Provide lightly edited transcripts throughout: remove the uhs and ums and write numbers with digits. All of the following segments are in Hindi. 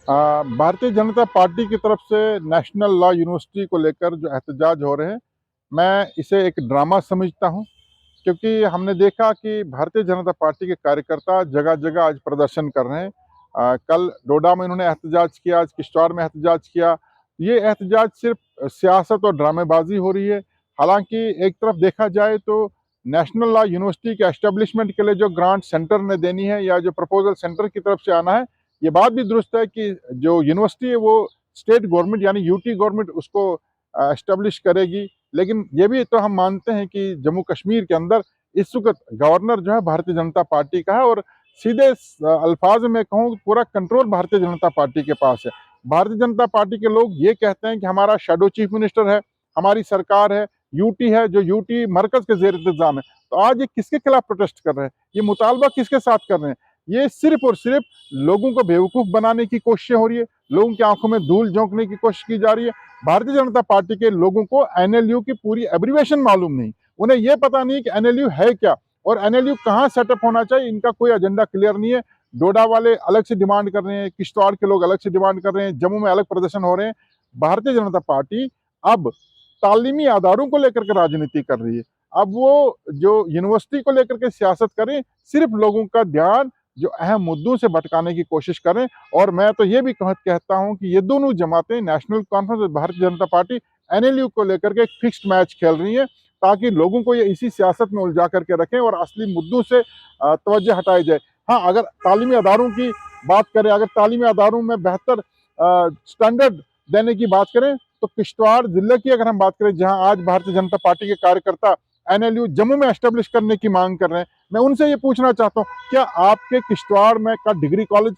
भारतीय जनता पार्टी की तरफ से नेशनल लॉ यूनिवर्सिटी को लेकर जो एहतजाज हो रहे हैं, मैं इसे एक ड्रामा समझता हूं, क्योंकि हमने देखा कि भारतीय जनता पार्टी के कार्यकर्ता जगह जगह आज प्रदर्शन कर रहे हैं। कल डोडा में इन्होंने एहतजाज किया, आज किश्तवाड़ में एहतजाज किया। ये एहतजाज सिर्फ सियासत और ड्रामेबाजी हो रही है। हालांकि एक तरफ देखा जाए तो नेशनल लॉ यूनिवर्सिटी के एस्टेब्लिशमेंट के लिए जो ग्रांट सेंटर ने देनी है या जो प्रपोजल सेंटर की तरफ से आना है, ये बात भी दुरुस्त है कि जो यूनिवर्सिटी है वो स्टेट गवर्नमेंट यानी यूटी गवर्नमेंट उसको एस्टेब्लिश करेगी। लेकिन ये भी तो हम मानते हैं कि जम्मू कश्मीर के अंदर इस वक्त गवर्नर जो है भारतीय जनता पार्टी का है, और सीधे अल्फाज में कहूँ पूरा कंट्रोल भारतीय जनता पार्टी के पास है। भारतीय जनता पार्टी के लोग ये कहते हैं कि हमारा शेडो चीफ मिनिस्टर है, हमारी सरकार है, यूटी है, जो यूटी मरकज के जेर इंतजाम है। तो आज ये किसके खिलाफ प्रोटेस्ट कर रहे हैं, ये मुतालबा किसके साथ कर रहे हैं? ये सिर्फ और सिर्फ लोगों को बेवकूफ बनाने की कोशिश हो रही है, लोगों की आंखों में धूल झोंकने की कोशिश की जा रही है। भारतीय जनता पार्टी के लोगों को एनएलयू की पूरी एब्रीवेशन मालूम नहीं, उन्हें यह पता नहीं कि एनएलयू है क्या और एनएलयू कहां सेटअप होना चाहिए। इनका कोई एजेंडा क्लियर नहीं है। डोडा वाले अलग से डिमांड कर रहे हैं, किश्तवाड़ के लोग अलग से डिमांड कर रहे हैं, जम्मू में अलग प्रदर्शन हो रहे हैं। भारतीय जनता पार्टी अब तालीमी आधारों को लेकर के राजनीति कर रही है। अब वो जो यूनिवर्सिटी को लेकर के सियासत करें, सिर्फ लोगों का ध्यान जो अहम मुद्दों से भटकाने की कोशिश करें। और मैं तो ये भी कहता हूं कि ये दोनों जमातें, नेशनल कॉन्फ्रेंस और भारतीय जनता पार्टी, एनएलयू को लेकर के एक फिक्स्ड मैच खेल रही है, ताकि लोगों को ये इसी सियासत में उलझा करके रखें और असली मुद्दों से तवज्जो हटाई जाए। हाँ, अगर तालीमी अदारों की बात करें, अगर तालीमी अदारों में बेहतर स्टैंडर्ड देने की बात करें, तो किश्तवाड़ जिले की अगर हम बात करें, जहां आज भारतीय जनता पार्टी के कार्यकर्ता एनएलयू जम्मू में एस्टेब्लिश करने की मांग कर रहे हैं, मैं उनसे ये पूछना चाहता हूँ, क्या आपके किश्तवाड़ में का डिग्री कॉलेज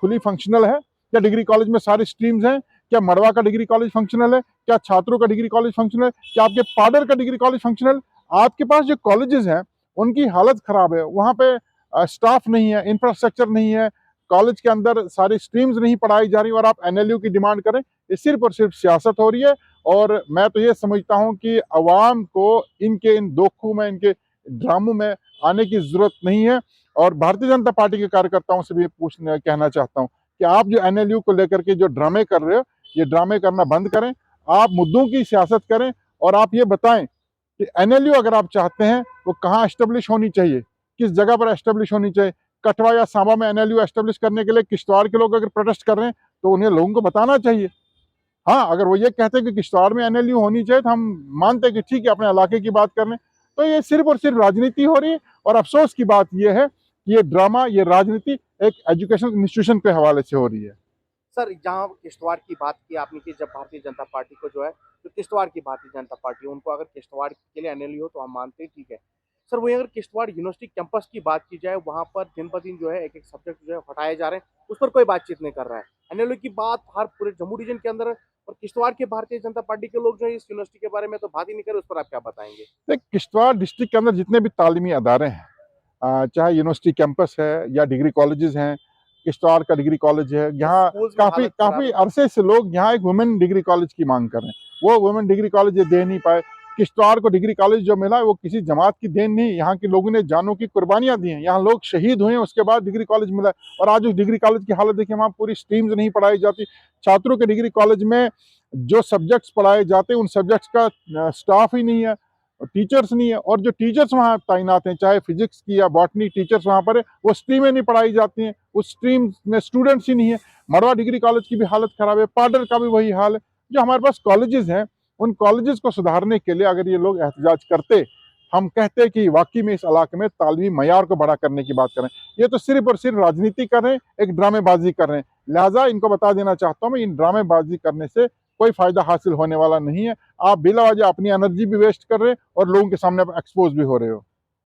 फुली फंक्शनल है? क्या डिग्री कॉलेज में सारी स्ट्रीम्स हैं? क्या मड़वा का डिग्री कॉलेज फंक्शनल है? क्या छात्रों का डिग्री कॉलेज फंक्शनल है? क्या आपके पाडर का डिग्री कॉलेज फंक्शनल? आपके पास जो कॉलेजेस हैं उनकी हालत खराब है, वहां पे स्टाफ नहीं है, इंफ्रास्ट्रक्चर नहीं है, कॉलेज के अंदर सारी स्ट्रीम्स नहीं पढ़ाई जा रही, और आप एनएलयू की डिमांड करें। ये सिर्फ और सिर्फ सियासत हो रही है। और मैं तो ये समझता हूं कि अवाम को इन दोखों में, इनके ड्रामों में आने की जरूरत नहीं है। और भारतीय जनता पार्टी के कार्यकर्ताओं से भी कहना चाहता हूं कि आप जो एनएलयू को लेकर के जो ड्रामे कर रहे हो, ये ड्रामे करना बंद करें, आप मुद्दों की सियासत करें। और आप ये बताएं कि एनएलयू अगर आप चाहते हैं वो कहाँ एस्टेब्लिश होनी चाहिए, किस जगह पर एस्टेब्लिश होनी चाहिए। कठवा या सांबा में एनएलयू एस्टेब्लिश करने के लिए किश्तवाड़ के लोग अगर प्रोटेस्ट कर रहे हैं, तो उन्हें लोगों को बताना चाहिए। हाँ, अगर वो ये कहते हैं कि किश्तवाड़ में एनएलयू होनी चाहिए, तो हम मानते हैं कि ठीक है, अपने इलाके की बात कर रहे हैं। तो ये सिर्फ और सिर्फ राजनीति हो रही है। और अफसोस की बात यह है कि ये ड्रामा, ये राजनीति एक एजुकेशन इंस्टीट्यूशन के हवाले से हो रही है। सर, जहाँ किश्तवाड़ की बात की आपने कि जब भारतीय जनता पार्टी को जो है, जो किश्तवाड़ की भारतीय जनता पार्टी है, उनको अगर किश्तवाड़ के लिए एनएलयू हो तो हम मानते हैं, ठीक है। सर, वहीं अगर किश्तवाड़ यूनिवर्सिटी कैंपस की बात की जाए, वहाँ पर दिन ब दिन जो है एक-एक सब्जेक्ट जो है हटाए जा रहे हैं, उस पर कोई बातचीत नहीं कर रहा है। एनएलयू की बात हर पूरे जम्मू रीजन के अंदर है, और किश्तवाड़ के भारतीय जनता पार्टी के लोग जो है इस यूनिवर्सिटी के बारे में तो बात ही नहीं कर रहे, उस पर आप क्या बताएँगे? देख, किश्तवाड़ डिस्ट्रिक्ट के अंदर जितने भी तालीमी अदारे हैं, चाहे यूनिवर्सिटी कैंपस है या डिग्री कॉलेजेस हैं, किश्तवाड़ का डिग्री कॉलेज है, यहाँ स्कूल्स में काफी हालत खराब काफी है। अरसे से लोग यहाँ एक वुमेन डिग्री कॉलेज की मांग कर रहे हैं। वो वुमेन डिग्री कॉलेज ये दे नहीं पाए। किश्तवाड़ को डिग्री कॉलेज जो मिला है वो किसी जमात की देन नहीं, यहाँ के लोगों ने जानों की कुर्बानियां दी हैं, यहाँ लोग शहीद हुए हैं, उसके बाद डिग्री कॉलेज मिला है। और आज उस डिग्री कॉलेज की हालत देखिए, वहाँ पूरी स्ट्रीम्स नहीं पढ़ाई जाती। छात्रों के डिग्री कॉलेज में जो सब्जेक्ट्स पढ़ाए जाते हैं, उन सब्जेक्ट्स का स्टाफ ही नहीं है, टीचर्स नहीं है। और जो टीचर्स वहाँ तैनात हैं, चाहे फिजिक्स की या बॉटनी टीचर्स वहाँ पर है, वो स्ट्रीमें नहीं पढ़ाई जाती हैं, उस स्ट्रीम में स्टूडेंट्स ही नहीं है। मड़वा डिग्री कॉलेज की भी हालत खराब है, पाडर का भी वही हाल है। जो हमारे पास कॉलेजेस हैं, उन कॉलेजेस को सुधारने के लिए अगर ये लोग एहतजाज करते, हम कहते कि वाकई में इस इलाके में तालीमी मयार को बड़ा करने की बात करें। ये तो सिर्फ और सिर्फ राजनीति कर रहे हैं, एक ड्रामेबाजी कर रहे हैं। लिहाजा इनको बता देना चाहता हूँ मैं, इन ड्रामेबाजी करने से कोई फायदा हासिल होने वाला नहीं है। आप बिला वजह अपनी एनर्जी भी वेस्ट कर रहे हैं और लोगों के सामने एक्सपोज भी हो रहे हो।